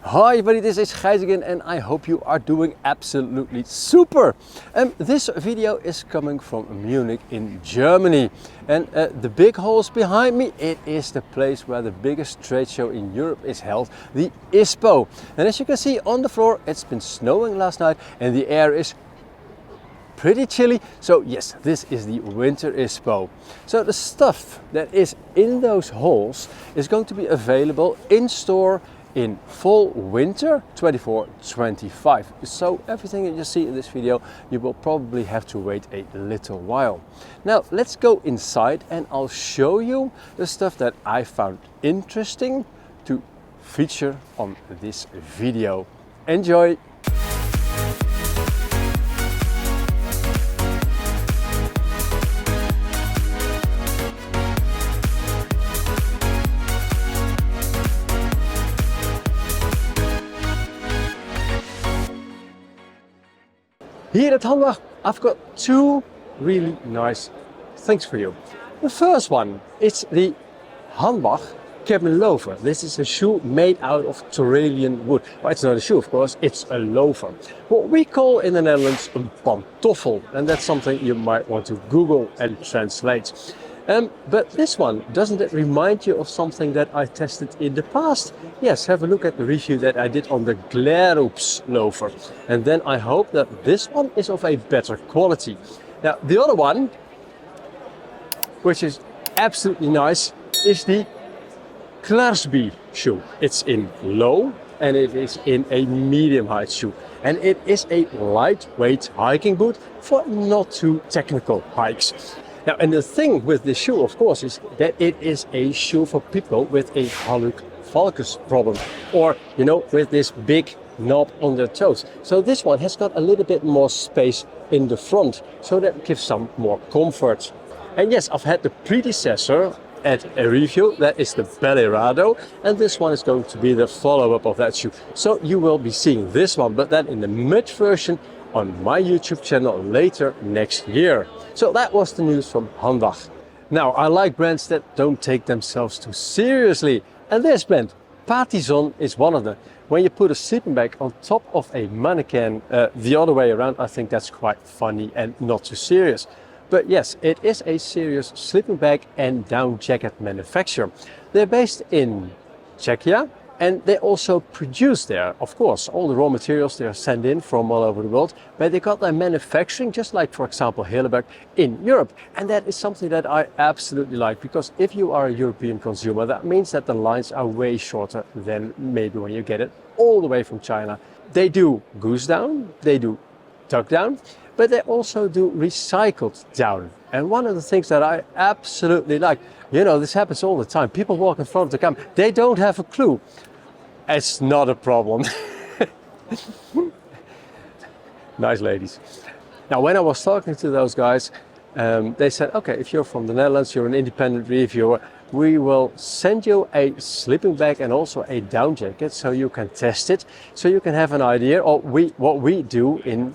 Hi everybody, this is Gijs again and I hope you are doing absolutely super. This video is coming from Munich in Germany, and the big holes behind me, it is the place where the biggest trade show in Europe is held, the Ispo. And as you can see on the floor, it's been snowing last night and the air is pretty chilly. So yes, this is the winter Ispo. So the stuff that is in those holes is going to be available in store in fall winter 24-25. So everything that you see in this video, you will probably have to wait a little while. Now let's go inside and I'll show you the stuff that I found interesting to feature on this video. Enjoy! Here at Hanwag, I've got two really nice things for you. The first one is the Hanwag cabin loafer. This is a shoe made out of Tyrolean wood. Well, it's not a shoe, of course, it's a loafer. What we call in the Netherlands a pantoffel, and that's something you might want to Google and translate. But this one, doesn't it remind you of something that I tested in the past? Yes, have a look at the review that I did on the Gore loafer. And then I hope that this one is of a better quality. Now, the other one, which is absolutely nice, is the Klarsby shoe. It's in low and it is in a medium height shoe. And it is a lightweight hiking boot for not too technical hikes. Now, and the thing with this shoe, of course, is that it is a shoe for people with a hallux valgus problem, or, you know, with this big knob on their toes. So this one has got a little bit more space in the front, so that gives some more comfort. And yes, I've had the predecessor at a review, that is the Belorado, and this one is going to be the follow-up of that shoe. So you will be seeing this one, but then in the mud version on my YouTube channel later next year. So that was the news from Hanwag. Now, I like brands that don't take themselves too seriously, and this brand, Paron, is one of them. When you put a sleeping bag on top of a mannequin the other way around, I think that's quite funny and not too serious. But yes, it is a serious sleeping bag and down jacket manufacturer. They're based in Czechia, and they also produce there, of course, all the raw materials they are sent in from all over the world, but they got their manufacturing, just like, for example, Heidelberg, in Europe. And that is something that I absolutely like, because if you are a European consumer, that means that the lines are way shorter than maybe when you get it all the way from China. They do goose down, they do tuck down, but they also do recycled down. And one of the things that I absolutely like, you know, this happens all the time. People walk in front of the camera, they don't have a clue. It's not a problem. Nice ladies. Now, when I was talking to those guys, they said, okay, if you're from the Netherlands, you're an independent reviewer, we will send you a sleeping bag and also a down jacket so you can test it, so you can have an idea of what we do in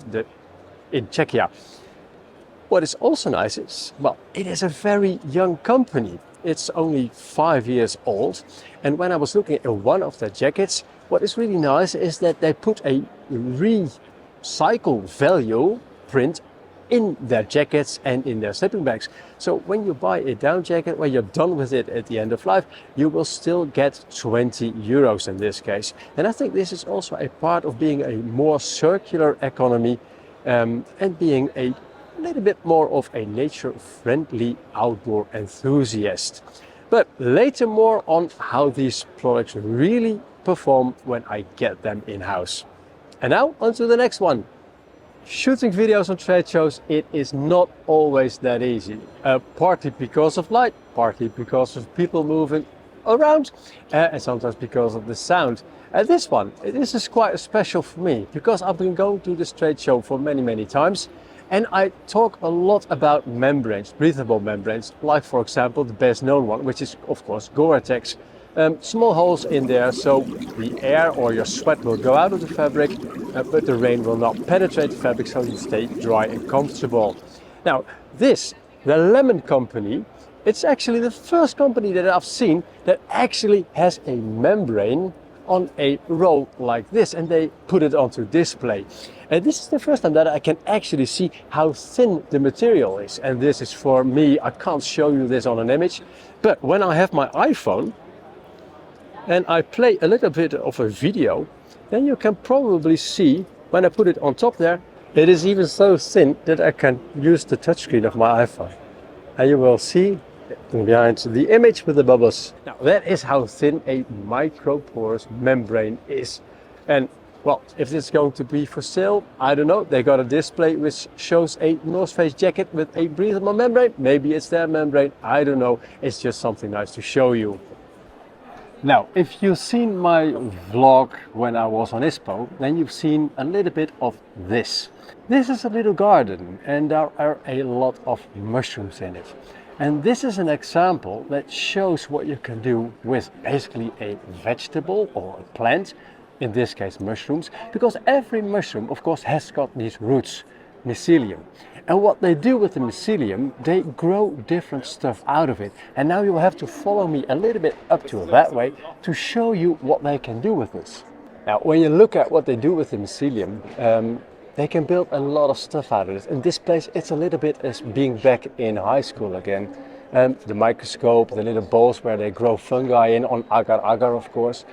Czechia. What is also nice is, well, it is a very young company. It's only 5 years old. And when I was looking at one of their jackets, what is really nice is that they put a recycle value print in their jackets and in their sleeping bags. So when you buy a down jacket, when you're done with it at the end of life, you will still get 20 euros in this case. And I think this is also a part of being a more circular economy and being a little bit more of a nature-friendly outdoor enthusiast. But later more on how these products really perform when I get them in-house. And now on to the next one. Shooting videos on trade shows, it is not always that easy. Partly because of light, partly because of people moving around, and sometimes because of the sound. And this is quite special for me, because I've been going to this trade show for many times. And I talk a lot about membranes, breathable membranes, like for example the best known one, which is of course Gore. Small holes in there so the air or your sweat will go out of the fabric, but the rain will not penetrate the fabric, so you stay dry and comfortable. Now this, the Lemon Company, it's actually the first company that I've seen that actually has a membrane on a roll like this, and they put it onto display. And this is the first time that I can actually see how thin the material is. And this is for me, I can't show you this on an image, but when I have my iPhone and I play a little bit of a video, then you can probably see when I put it on top there, it is even so thin that I can use the touchscreen of my iPhone. And you will see behind the image with the bubbles. Now that is how thin a microporous membrane is. And well, if this is going to be for sale, I don't know. They got a display which shows a North Face jacket with a breathable membrane. Maybe it's their membrane, I don't know. It's just something nice to show you. Now, if you've seen my vlog when I was on Ispo, then you've seen a little bit of this. This is a little garden and there are a lot of mushrooms in it. And this is an example that shows what you can do with basically a vegetable or a plant, in this case mushrooms, because every mushroom of course has got these roots, mycelium. And what they do with the mycelium, they grow different stuff out of it. And now you will have to follow me a little bit up to that way to show you what they can do with this. Now when you look at what they do with the mycelium, they can build a lot of stuff out of it. In this place it's a little bit as being back in high school again. The microscope, the little bowls where they grow fungi in, on agar-agar of course.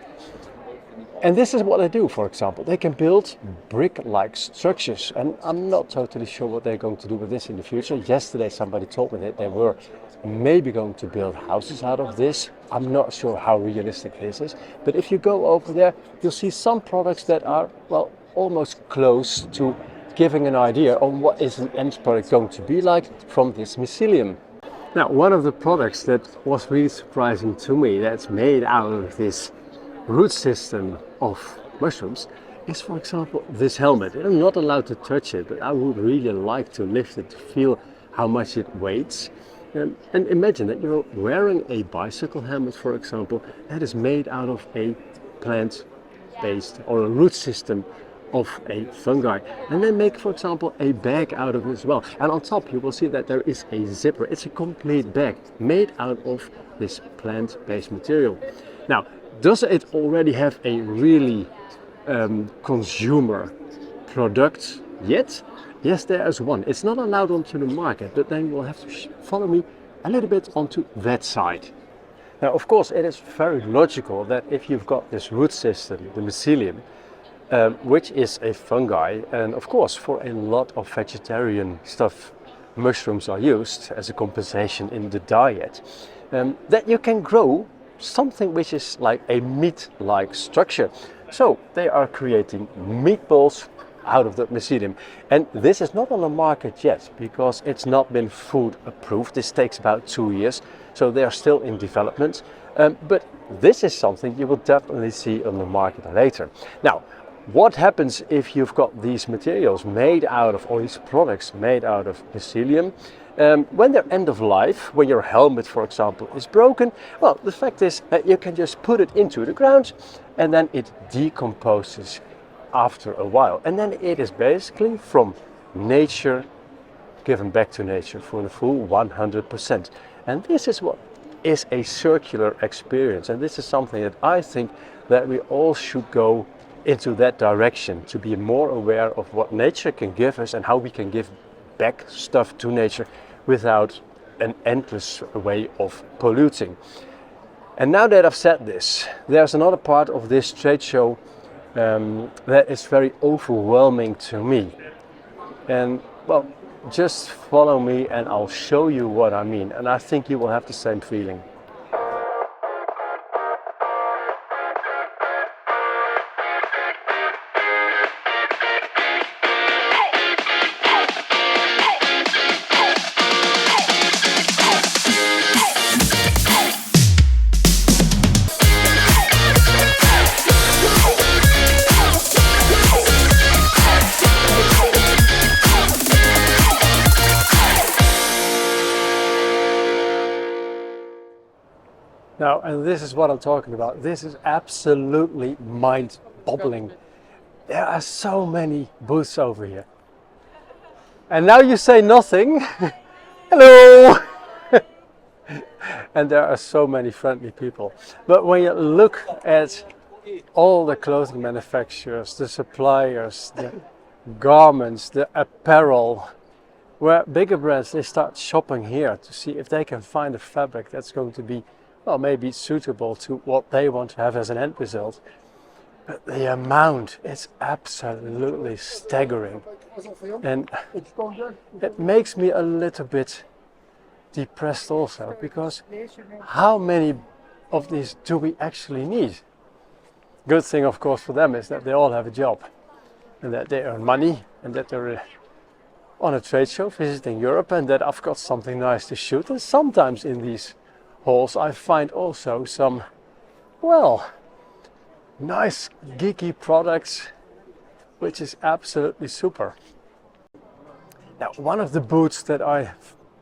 And this is what they do, for example. They can build brick-like structures, and I'm not totally sure what they're going to do with this in the future. Yesterday somebody told me that they were maybe going to build houses out of this. I'm not sure how realistic this is, but if you go over there, you'll see some products that are, well, almost close to giving an idea on what is an end product going to be like from this mycelium. Now, one of the products that was really surprising to me that's made out of this root system of mushrooms is, for example, this helmet. I'm not allowed to touch it, but I would really like to lift it to feel how much it weighs. And imagine that you're wearing a bicycle helmet, for example, that is made out of a plant-based or a root system of a fungi, and then make, for example, a bag out of it as well. And on top you will see that there is a zipper. It's a complete bag made out of this plant-based material. Now, does it already have a really consumer product yet? Yes, there is one. It's not allowed onto the market, but then you will have to follow me a little bit onto that side. Now, of course, it is very logical that if you've got this root system, the mycelium, which is a fungi, and of course for a lot of vegetarian stuff, mushrooms are used as a compensation in the diet, that you can grow something which is like a meat-like structure. So they are creating meatballs out of the mycelium, and this is not on the market yet because it's not been food approved. This takes about 2 years, so they are still in development, but this is something you will definitely see on the market later. Now, what happens if you've got these materials made out of, or these products made out of mycelium? When they're end of life, when your helmet, for example, is broken, well, the fact is that you can just put it into the ground and then it decomposes after a while. And then it is basically from nature, given back to nature for the full 100%. And this is what is a circular experience. And this is something that I think that we all should go into that direction, to be more aware of what nature can give us and how we can give back stuff to nature without an endless way of polluting. And now that I've said this, there's another part of this trade show that is very overwhelming to me. And well, just follow me and I'll show you what I mean. And I think you will have the same feeling. Now, and this is what I'm talking about. This is absolutely mind-boggling. There are so many booths over here. And now you say nothing. Hello! And there are so many friendly people. But when you look at all the clothing manufacturers, the suppliers, the garments, the apparel, where bigger brands, they start shopping here to see if they can find a fabric that's going to be, well, maybe suitable to what they want to have as an end result. But the amount is absolutely staggering. And it makes me a little bit depressed also, because how many of these do we actually need? Good thing, of course, for them is that they all have a job and that they earn money and that they're on a trade show visiting Europe and that I've got something nice to shoot. And sometimes in these hauls I find also some, well, nice geeky products, which is absolutely super. Now, one of the booths that I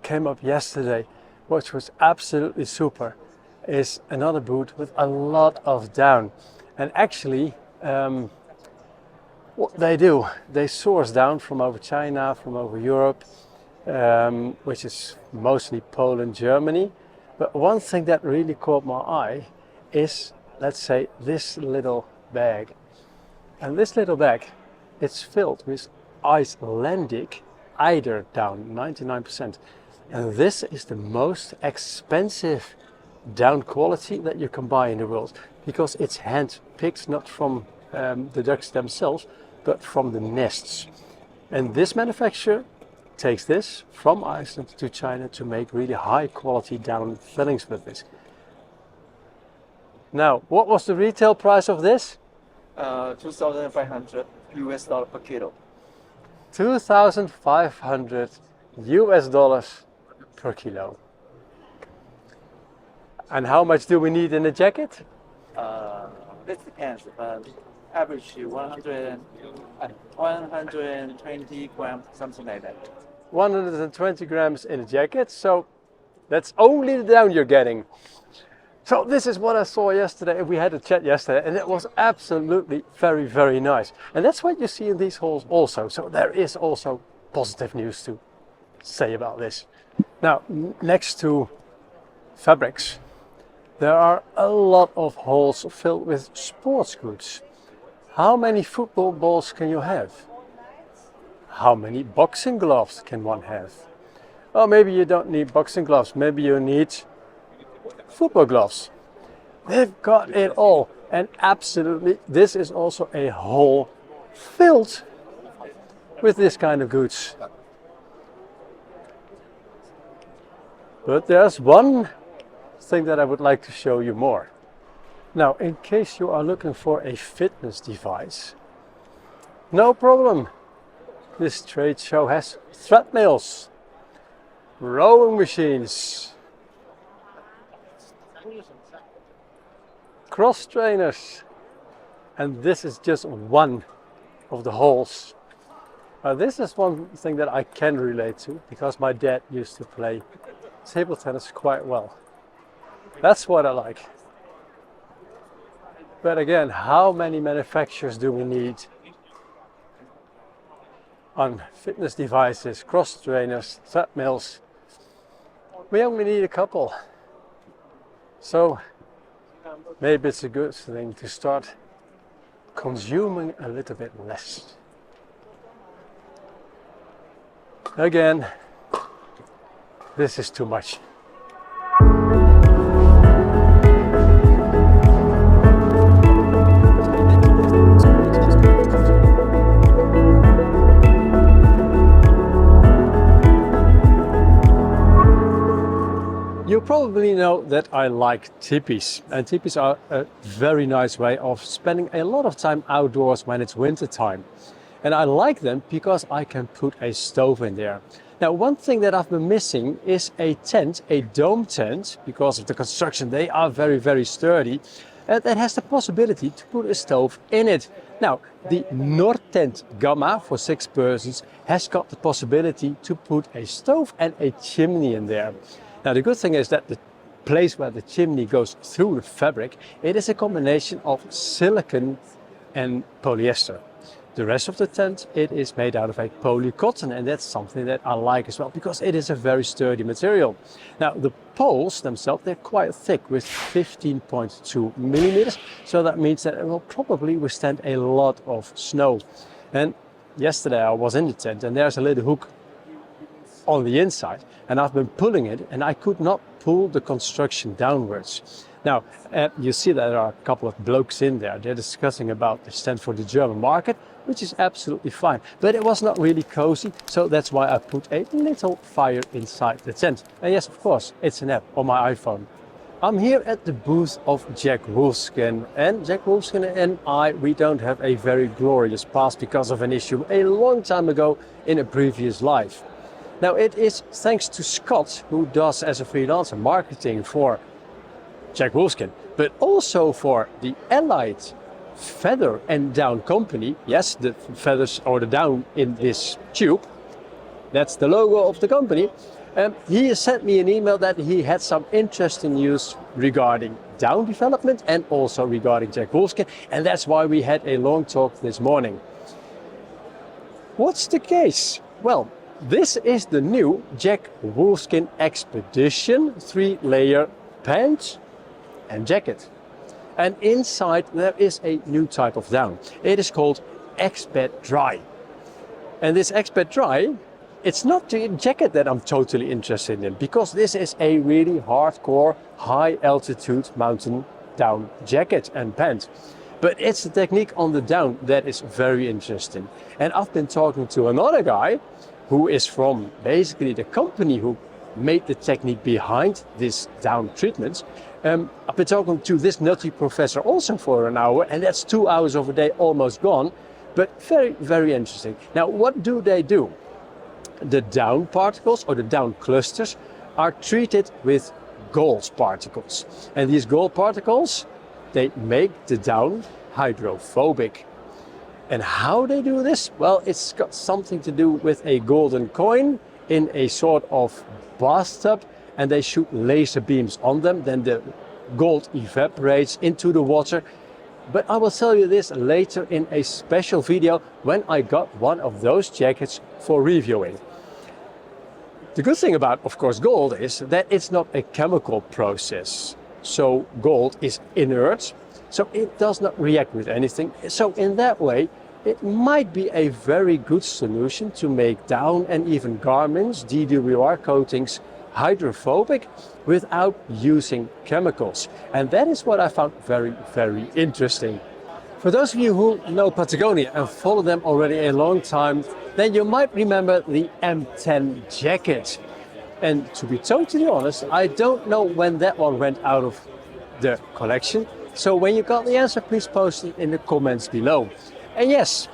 came up yesterday, which was absolutely super, is another booth with a lot of down. And actually, what they do, they source down from over China, from over Europe, which is mostly Poland, Germany. But one thing that really caught my eye is, let's say, this little bag. And this little bag, it's filled with Icelandic eider down, 99%. And this is the most expensive down quality that you can buy in the world, because it's hand picked, not from the ducks themselves, but from the nests. And this manufacturer takes this from Iceland to China to make really high quality down fillings with this. Now, what was the retail price of this? $2,500 per kilo. $2,500 per kilo. And how much do we need in a jacket? This depends, but average 120 grams, something like that. 120 grams in a jacket, so that's only the down you're getting. So this is what I saw yesterday. We had a chat yesterday and it was absolutely very, very nice. And that's what you see in these hauls also. So there is also positive news to say about this. Now, next to fabrics, there are a lot of hauls filled with sports goods. How many football balls can you have? How many boxing gloves can one have? Well, maybe you don't need boxing gloves. Maybe you need football gloves. They've got it all. And absolutely, this is also a haul filled with this kind of goods. But there's one thing that I would like to show you more. Now, in case you are looking for a fitness device, no problem. This trade show has treadmills, rowing machines, cross trainers, and this is just one of the hauls. This is one thing that I can relate to because my dad used to play table tennis quite well. That's what I like. But again, how many manufacturers do we need on fitness devices, cross trainers, treadmills? We only need a couple. So maybe it's a good thing to start consuming a little bit less. Again, this is too much. You probably know that I like teepees, and teepees are a very nice way of spending a lot of time outdoors when it's winter time. And I like them because I can put a stove in there. Now, one thing that I've been missing is a tent, a dome tent, because of the construction. They are very, very sturdy, and that has the possibility to put a stove in it. Now, the Nordtent Gamma for 6 persons has got the possibility to put a stove and a chimney in there. Now, the good thing is that the place where the chimney goes through the fabric, it is a combination of silicone and polyester. The rest of the tent, it is made out of a poly cotton, and that's something that I like as well because it is a very sturdy material. Now the poles themselves, they're quite thick with 15.2 millimeters, so that means that it will probably withstand a lot of snow. And yesterday I was in the tent and there's a little hook on the inside, and I've been pulling it and I could not pull the construction downwards. Now, you see that there are a couple of blokes in there. They're discussing about the tent for the German market, which is absolutely fine. But it was not really cozy, so that's why I put a little fire inside the tent. And yes, of course, it's an app on my iPhone. I'm here at the booth of Jack Wolfskin, and Jack Wolfskin and we don't have a very glorious past because of an issue a long time ago in a previous life. Now, it is thanks to Scott, who does as a freelancer marketing for Jack Wolfskin, but also for the Allied Feather and Down company. Yes, the feathers or the down in this tube. That's the logo of the company. He sent me an email that he had some interesting news regarding down development and also regarding Jack Wolfskin, and that's why we had a long talk this morning. What's the case? Well, this is the new Jack Wolfskin Expedition 3-layer pant and jacket. And inside there is a new type of down. It is called Expat Dry. And this Expat Dry, it's not the jacket that I'm totally interested in, because this is a really hardcore high altitude mountain down jacket and pant. But it's the technique on the down that is very interesting. And I've been talking to another guy who is from basically the company who made the technique behind this down treatment. I've been talking to this nutty professor also for an hour, and that's 2 hours of a day almost gone, but very, very interesting. Now, what do? The down particles or the down clusters are treated with gold particles. And these gold particles, they make the down hydrophobic. And how they do this? Well, it's got something to do with a golden coin in a sort of bathtub, and they shoot laser beams on them. Then the gold evaporates into the water. But I will tell you this later in a special video when I got one of those jackets for reviewing. The good thing about, of course, gold is that it's not a chemical process. So gold is inert, so it does not react with anything. So in that way, it might be a very good solution to make down and even garments, DWR coatings, hydrophobic without using chemicals. And that is what I found very, very interesting. For those of you who know Patagonia and follow them already a long time, then you might remember the M10 jacket. And to be totally honest, I don't know when that one went out of the collection. So when you got the answer, please post it in the comments below. And yes,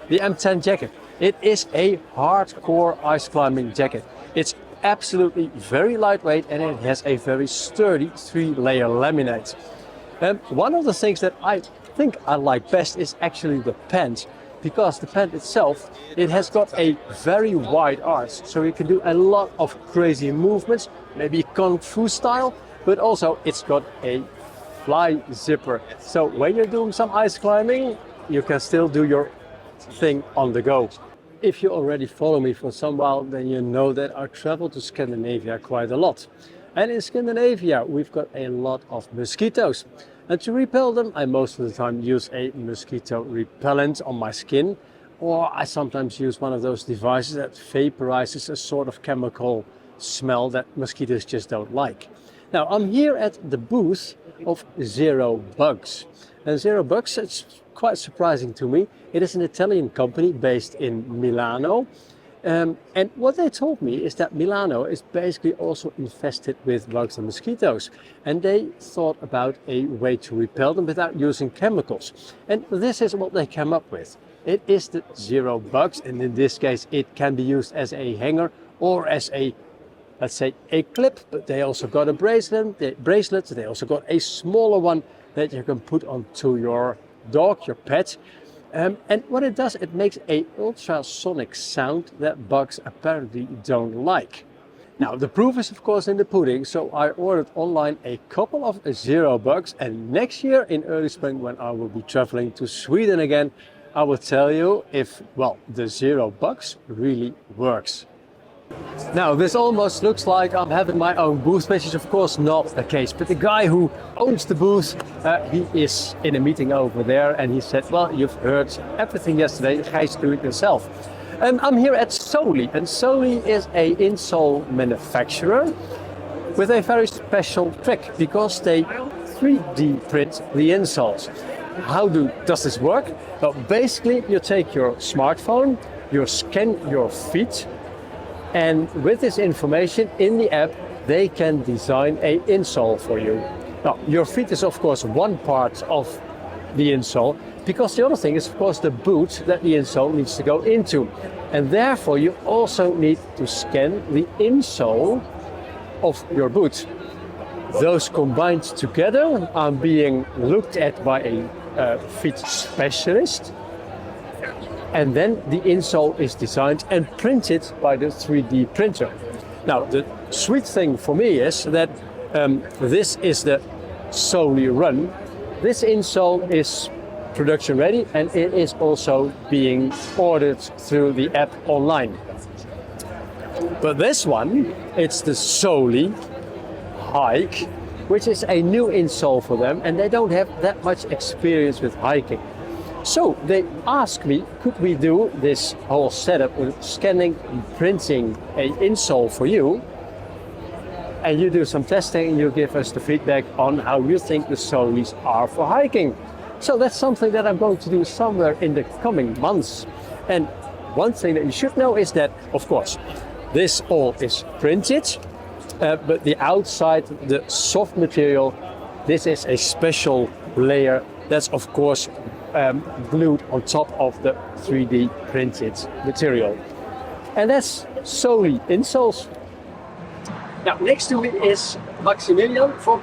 the M10 jacket, it is a hardcore ice climbing jacket. It's absolutely very lightweight and it has a very sturdy 3-layer laminate. One of the things that I think I like best is actually the pant, because the pant itself, it has got a very wide arch, so you can do a lot of crazy movements, maybe kung fu style, but also it's got a fly zipper. So when you're doing some ice climbing, you can still do your thing on the go. If you already follow me for some while, then you know that I travel to Scandinavia quite a lot. And in Scandinavia, we've got a lot of mosquitoes. And to repel them, I most of the time use a mosquito repellent on my skin, or I sometimes use one of those devices that vaporizes a sort of chemical smell that mosquitoes just don't like. Now, I'm here at the booth of Zero Bugs. And Zero Bugs, it's quite surprising to me. It is an Italian company based in Milano. And what they told me is that Milano is basically also infested with bugs and mosquitoes. And they thought about a way to repel them without using chemicals. And this is what they came up with. It is the Zero Bugs, and in this case it can be used as a hanger or as a, let's say, a clip, but they also got a bracelet. They also got a smaller one that you can put onto your dog, your pet. And what it does, it makes a ultrasonic sound that bugs apparently don't like. Now, the proof is of course in the pudding, so I ordered online a couple of Zero Bugs, and next year in early spring when I will be traveling to Sweden again, I will tell you if, well, the 0 bucks really works. Now, this almost looks like I'm having my own booth, which is of course not the case. But the guy who owns the booth, he is in a meeting over there, and he said, well, you've heard everything yesterday, Gijs, do it yourself. I'm here at Soli, and Soli is a insole manufacturer with a very special trick, because they 3D print the insoles. How does this work? Well, basically you take your smartphone, you scan your feet, and with this information in the app, they can design a insole for you. Now, your feet is of course one part of the insole, because the other thing is of course the boot that the insole needs to go into. And therefore you also need to scan the insole of your boot. Those combined together are being looked at by a feet specialist, and then the insole is designed and printed by the 3D printer. Now, the sweet thing for me is that this is the Soli Run. This insole is production ready, and it is also being ordered through the app online. But this one, it's the Soli Hike, which is a new insole for them, and they don't have that much experience with hiking. So they asked me, could we do this whole setup with scanning and printing an insole for you, and you do some testing and you give us the feedback on how you think the soles are for hiking. So that's something that I'm going to do somewhere in the coming months. And one thing that you should know is that, of course, this all is printed, but the outside, the soft material, this is a special layer that's of course glued on top of the 3D printed material. And that's Soli insoles. Now, next to me is Maximilian from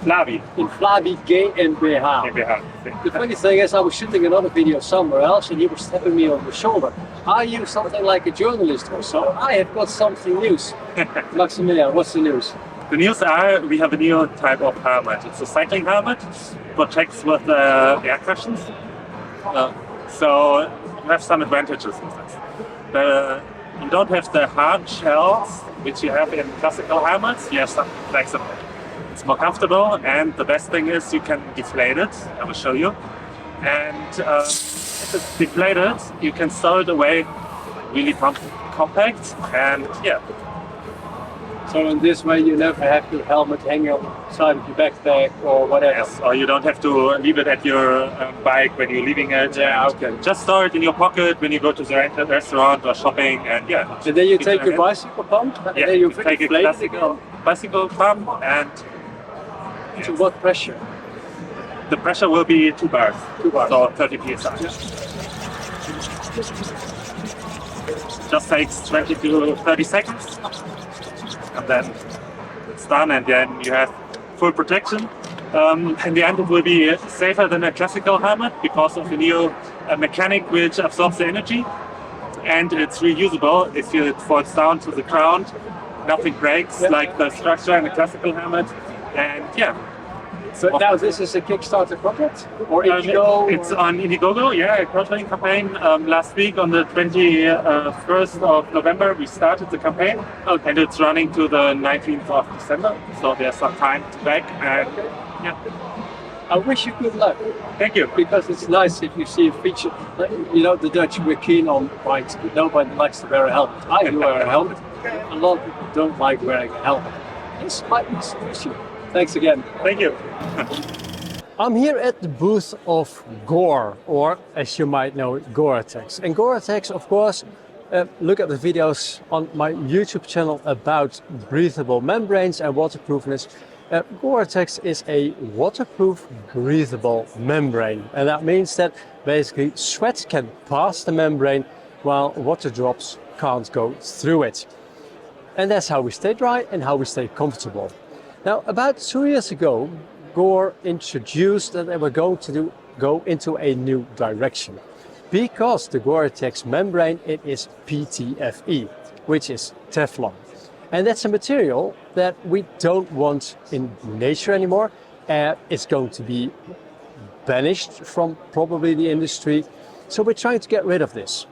Flavi. Flavi GmbH. The funny thing is, I was shooting another video somewhere else and he was tapping me on the shoulder. Are you something like a journalist or so? I have got something news. Maximilian, what's the news? The news are we have a new type of helmet. It's a cycling helmet, protects with air cushions. So you have some advantages with this. You don't have the hard shells which you have in classical helmets. You have something flexible. It's more comfortable, and the best thing is you can deflate it. I will show you. And if it's deflated, you can stow it away really compact, and yeah. So in this way you never have your helmet hanging on the side of your backpack or whatever. Yes, or you don't have to leave it at your bike when you're leaving it. Yeah, okay. Just store it in your pocket when you go to the restaurant or shopping, and yeah. And then you take your bicycle pump, and yeah, then you take a inflate it again. bicycle pump, and to what pressure? The pressure will be 2 bars. 2 bars. So 30 psi. Just takes 20 to 30 seconds. And then it's done, and then you have full protection. In the end, it will be safer than a classical helmet because of the new mechanic which absorbs the energy, and it's reusable. If it falls down to the ground, nothing breaks like the structure in a classical helmet. And yeah. So now this is a Kickstarter project? Or Indiegogo? It's on Indiegogo, yeah, a crowdfunding campaign. Last week on the 21st of November we started the campaign, and it's running to the 19th of December, so there's some time to back, and yeah. I wish you good luck. Thank you. Because it's nice if you see a feature. You know, the Dutch, we're keen on bikes, but nobody likes to wear a helmet. I do wear a helmet. A lot of people don't like wearing a helmet. This might be a solution. Thanks again. Thank you. I'm here at the booth of Gore, or as you might know, Gore-Tex. And Gore-Tex, of course, look at the videos on my YouTube channel about breathable membranes and waterproofness. Gore-Tex is a waterproof, breathable membrane. And that means that basically sweat can pass the membrane while water drops can't go through it. And that's how we stay dry and how we stay comfortable. Now, about 2 years ago, Gore introduced that they were going to go into a new direction. Because the Gore-Tex membrane, it is PTFE, which is Teflon. And that's a material that we don't want in nature anymore. It's going to be banished from probably the industry. So we're trying to get rid of this.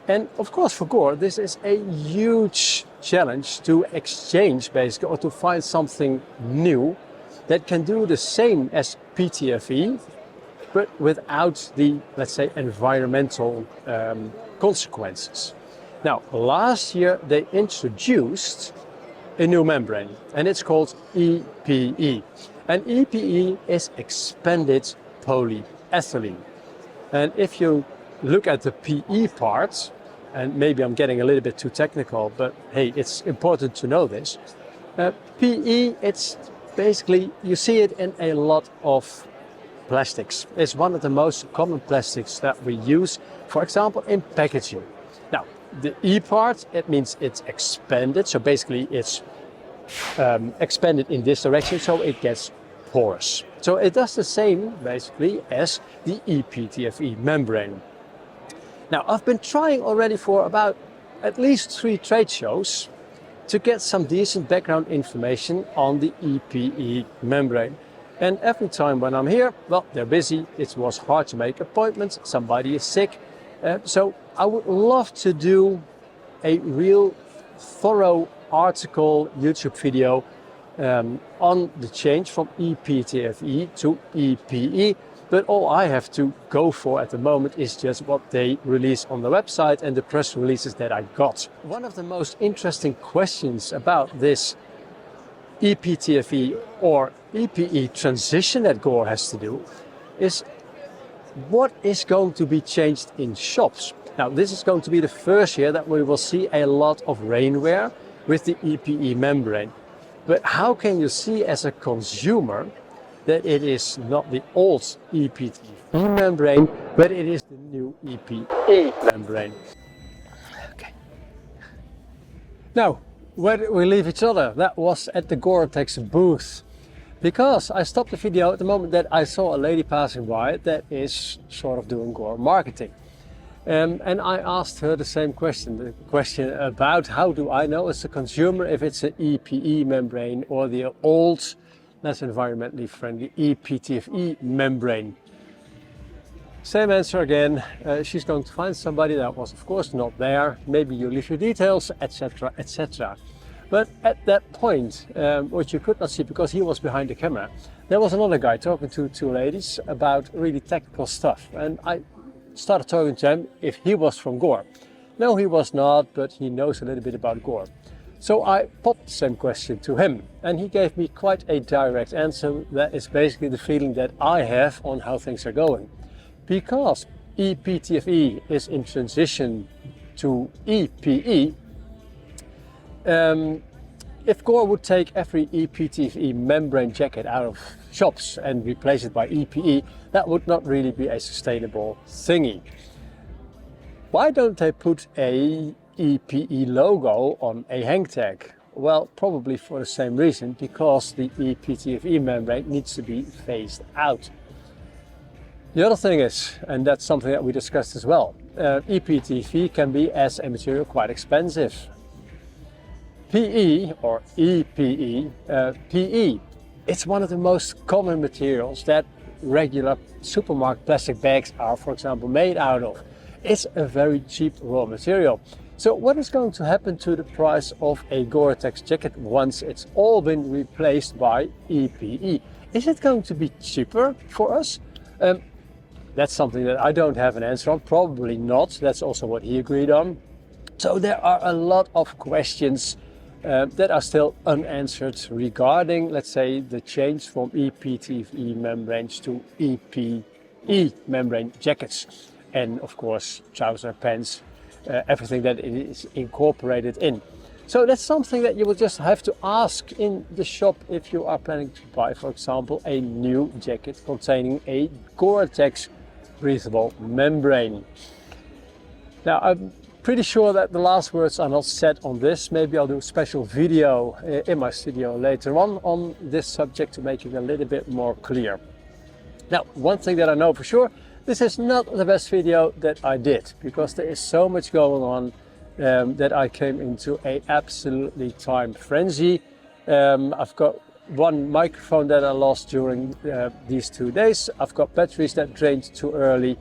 And of course for Gore, this is a huge challenge to exchange basically, or to find something new that can do the same as PTFE, but without the, let's say, environmental consequences. Now, last year they introduced a new membrane, and it's called EPE. And EPE is expanded polyethylene. And if you look at the PE part, and maybe I'm getting a little bit too technical, but hey, it's important to know this. PE, it's basically, you see it in a lot of plastics. It's one of the most common plastics that we use, for example, in packaging. Now, the E part, it means it's expanded. So basically it's expanded in this direction, so it gets porous. So it does the same basically as the ePTFE membrane. Now, I've been trying already for about at least 3 trade shows to get some decent background information on the EPE membrane. And every time when I'm here, well, they're busy, it was hard to make appointments, somebody is sick. So I would love to do a real thorough article, YouTube video on the change from ePTFE to EPE. But all I have to go for at the moment is just what they release on the website and the press releases that I got. One of the most interesting questions about this ePTFE or EPE transition that Gore has to do is what is going to be changed in shops. Now, this is going to be the first year that we will see a lot of rainwear with the EPE membrane. But how can you see as a consumer that it is not the old ePTFE membrane, but it is the new EPE membrane? Okay. Now, where did we leave each other? That was at the Gore-Tex booth. Because I stopped the video at the moment that I saw a lady passing by that is sort of doing Gore marketing. And I asked her the same question, the question about how do I know as a consumer if it's an EPE membrane or the old, less environmentally friendly ePTFE membrane. Same answer again. She's going to find somebody that was of course not there. Maybe you leave your details, etc, etc. But at that point, which you could not see because he was behind the camera, there was another guy talking to 2 ladies about really technical stuff. And I started talking to him if he was from Gore. No, he was not, but he knows a little bit about Gore. So I popped the same question to him, and he gave me quite a direct answer. That is basically the feeling that I have on how things are going. Because ePTFE is in transition to EPE, if Gore would take every ePTFE membrane jacket out of shops and replace it by EPE, that would not really be a sustainable thingy. Why don't they put a EPE logo on a hang tag? Well, probably for the same reason, because the ePTFE membrane needs to be phased out. The other thing is, and that's something that we discussed as well, ePTFE can be as a material quite expensive. PE or EPE, PE, it's one of the most common materials that regular supermarket plastic bags are, for example, made out of. It's a very cheap raw material. So what is going to happen to the price of a Gore-Tex jacket once it's all been replaced by EPE? Is it going to be cheaper for us? That's something that I don't have an answer on, probably not. That's also what he agreed on. So there are a lot of questions that are still unanswered regarding, let's say, the change from ePTFE membranes to EPE membrane jackets. And of course, trouser, pants, everything that is incorporated in. So that's something that you will just have to ask in the shop if you are planning to buy, for example, a new jacket containing a Gore-Tex breathable membrane. Now, I'm pretty sure that the last words are not said on this. Maybe I'll do a special video in my studio later on this subject to make it a little bit more clear. Now, one thing that I know for sure, this is not the best video that I did, because there is so much going on that I came into a absolutely time frenzy. I've got one microphone that I lost during these 2 days. I've got batteries that drained too early.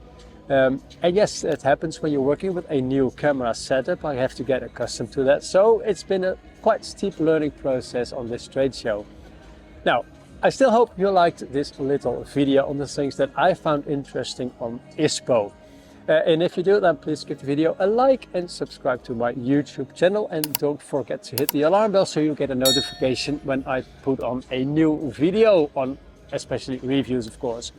And yes, it happens when you're working with a new camera setup. I have to get accustomed to that. So it's been a quite steep learning process on this trade show. Now, I still hope you liked this little video on the things that I found interesting on Ispo. And if you do, then please give the video a like and subscribe to my YouTube channel. And don't forget to hit the alarm bell so you get a notification when I put on a new video on especially reviews, of course.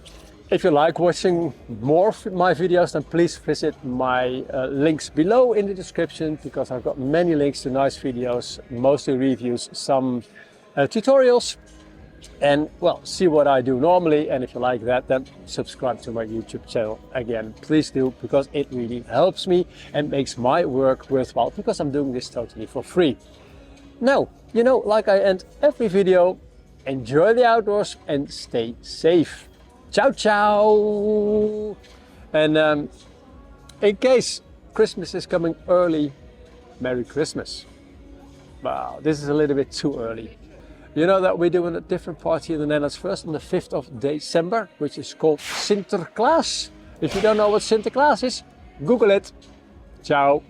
If you like watching more of my videos, then please visit my links below in the description, because I've got many links to nice videos, mostly reviews, some tutorials. And well, see what I do normally, and if you like that, then subscribe to my YouTube channel again. Please do, because it really helps me and makes my work worthwhile, because I'm doing this totally for free. Now, you know, like I end every video, enjoy the outdoors and stay safe. Ciao, ciao! And in case Christmas is coming early, Merry Christmas. Wow, this is a little bit too early. You know that we're doing a different party in the Netherlands first on the 5th of December, which is called Sinterklaas. If you don't know what Sinterklaas is, Google it. Ciao.